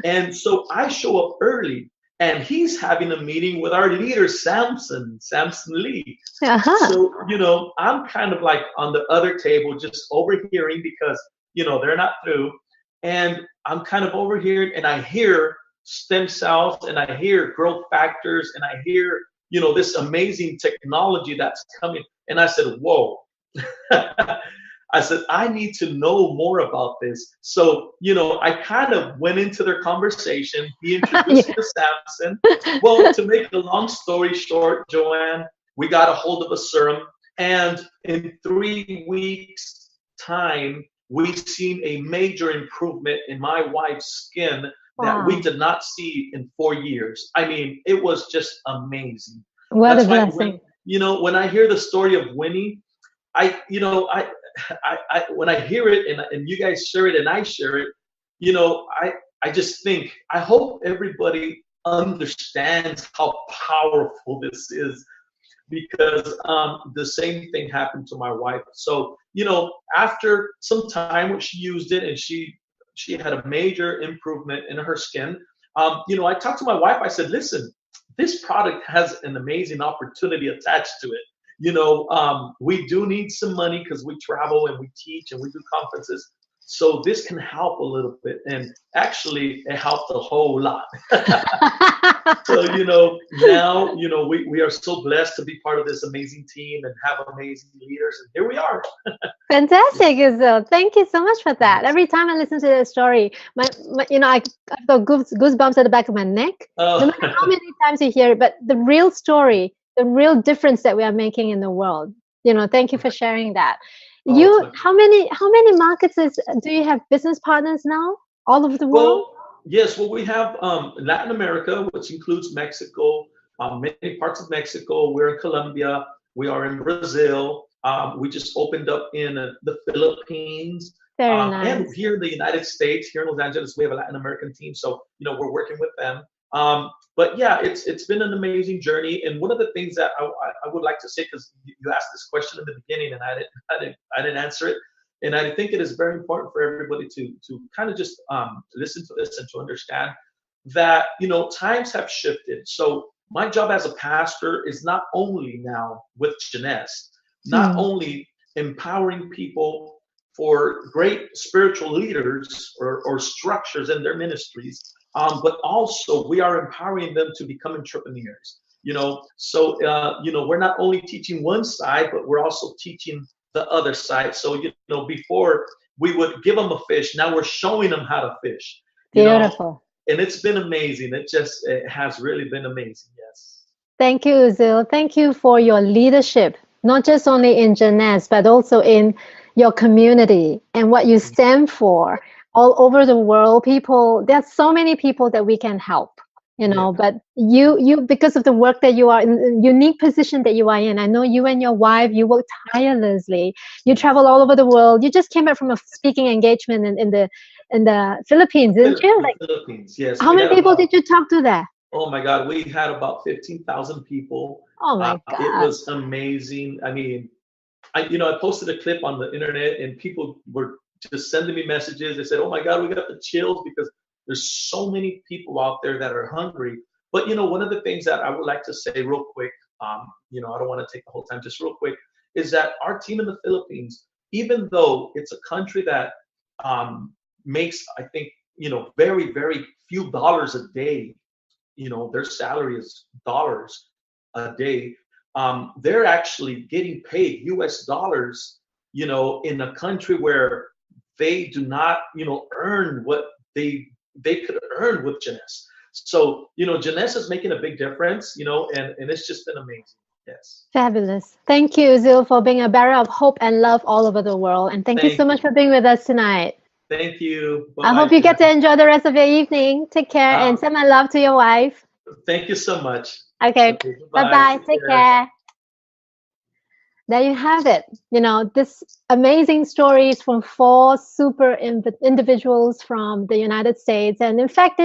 And so I show up early, and he's having a meeting with our leader, Samson Lee. So, I'm kind of like on the other table, just overhearing because, they're not through. And I'm kind of overhearing, and I hear stem cells, and I hear growth factors, and I hear this amazing technology that's coming. And I said, whoa. I said, I need to know more about this. So, I kind of went into their conversation. He introduced me to Samson. Well, to make a long story short, Joanne, we got a hold of a serum. And in 3 weeks' time, we've seen a major improvement in my wife's skin that we did not see in 4 years. I mean, it was just amazing. What That's a why blessing. when I hear the story of Winnie, I when I hear it and you guys share it and I share it, I just think, I hope everybody understands how powerful this is, because the same thing happened to my wife. So, after some time when she used it and she had a major improvement in her skin, I talked to my wife. I said, listen, this product has an amazing opportunity attached to it. We do need some money because we travel and we teach and we do conferences. So this can help a little bit. And actually, it helped a whole lot. So, now, we are so blessed to be part of this amazing team and have amazing leaders. And here we are. Fantastic, Izil. Thank you so much for that. Every time I listen to that story, I've got goosebumps at the back of my neck. No matter how many times you hear it, but the real story, the real difference that we are making in the world. Thank you for sharing that. How many markets do you have business partners now all over the world? Yes, we have Latin America, which includes Mexico, many parts of Mexico. We're in Colombia. We are in Brazil. We just opened up in the Philippines. Very nice. And here in the United States, here in Los Angeles, we have a Latin American team. So, we're working with them. But yeah, it's been an amazing journey. And one of the things that I would like to say, because you asked this question in the beginning and I didn't answer it. And I think it is very important for everybody to kind of just listen to this and to understand that, times have shifted. So my job as a pastor is not only now with Jeunesse, not only empowering people for great spiritual leaders or structures in their ministries, but also we are empowering them to become entrepreneurs. So we're not only teaching one side, but we're also teaching the other side. So before we would give them a fish, now we're showing them how to fish. Beautiful. And it's been amazing. It has really been amazing. Yes. Thank you, Uzil. Thank you for your leadership, not just only in Jeunesse, but also in your community and what you stand for all over the world. There's so many people that we can help, but you, because of the work that you are in, the unique position that you are in, I know you and your wife, you work tirelessly. You travel all over the world. You just came back from a speaking engagement in the Philippines, didn't you? Philippines, yes. How many people did you talk to there? Oh my God, we had about 15,000 people. Oh my God. It was amazing. I mean, I posted a clip on the internet and people were just sending me messages. They said, oh my God, we got the chills because there's so many people out there that are hungry. But, one of the things that I would like to say real quick, I don't want to take the whole time, just real quick, is that our team in the Philippines, even though it's a country that makes, I think, very, very few dollars a day, their salary is dollars a day. They're actually getting paid US dollars, in a country where they do not, earn what they could earn with Jeunesse. So, Jeunesse is making a big difference, and it's just been amazing. Yes. Fabulous. Thank you, Uzil, for being a bearer of hope and love all over the world. And thank you so much for being with us tonight. Thank you. Bye-bye. I hope you get to enjoy the rest of your evening. Take care and send my love to your wife. Thank you so much. Okay. Bye-bye. Take care. There you have it. This amazing stories from 4 super individuals from the United States. And in fact,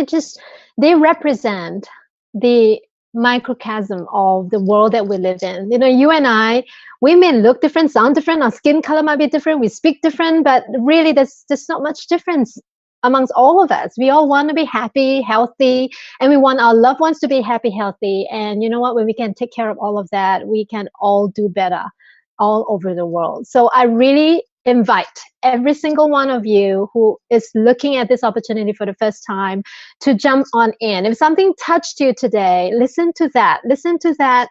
they represent the microcosm of the world that we live in. You and I, we may look different, sound different, our skin color might be different, we speak different, but really there's not much difference amongst all of us. We all want to be happy, healthy, and we want our loved ones to be happy, healthy. And you know what? When we can take care of all of that, we can all do better all over the world. So I really invite every single one of you who is looking at this opportunity for the first time to jump on in. If something touched you today, listen to that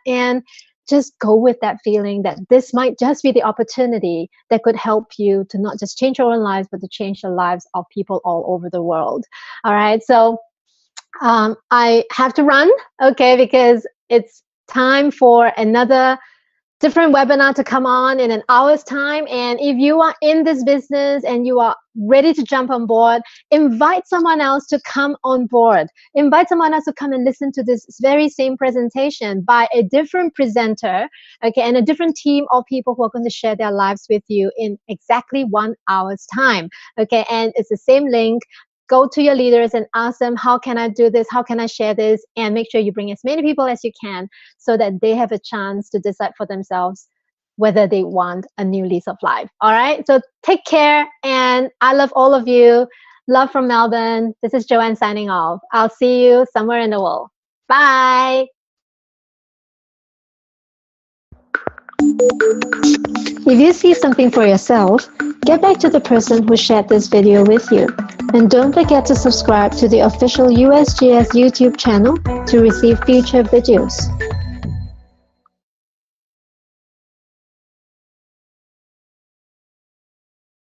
and just go with that feeling that this might just be the opportunity that could help you to not just change your own lives, but to change the lives of people all over the world. All right. So I have to run, okay, because it's time for another different webinar to come on in an hour's time. And if you are in this business and you are ready to jump on board, invite someone else to come on board. Invite someone else to come and listen to this very same presentation by a different presenter, okay, and a different team of people who are going to share their lives with you in exactly 1 hour's time, okay. And it's the same link. Go to your leaders and ask them, how can I do this? How can I share this? And make sure you bring as many people as you can so that they have a chance to decide for themselves whether they want a new lease of life. All right. So take care. And I love all of you. Love from Melbourne. This is Joanne signing off. I'll see you somewhere in the world. Bye. If you see something for yourself, get back to the person who shared this video with you. And don't forget to subscribe to the official USGS YouTube channel to receive future videos.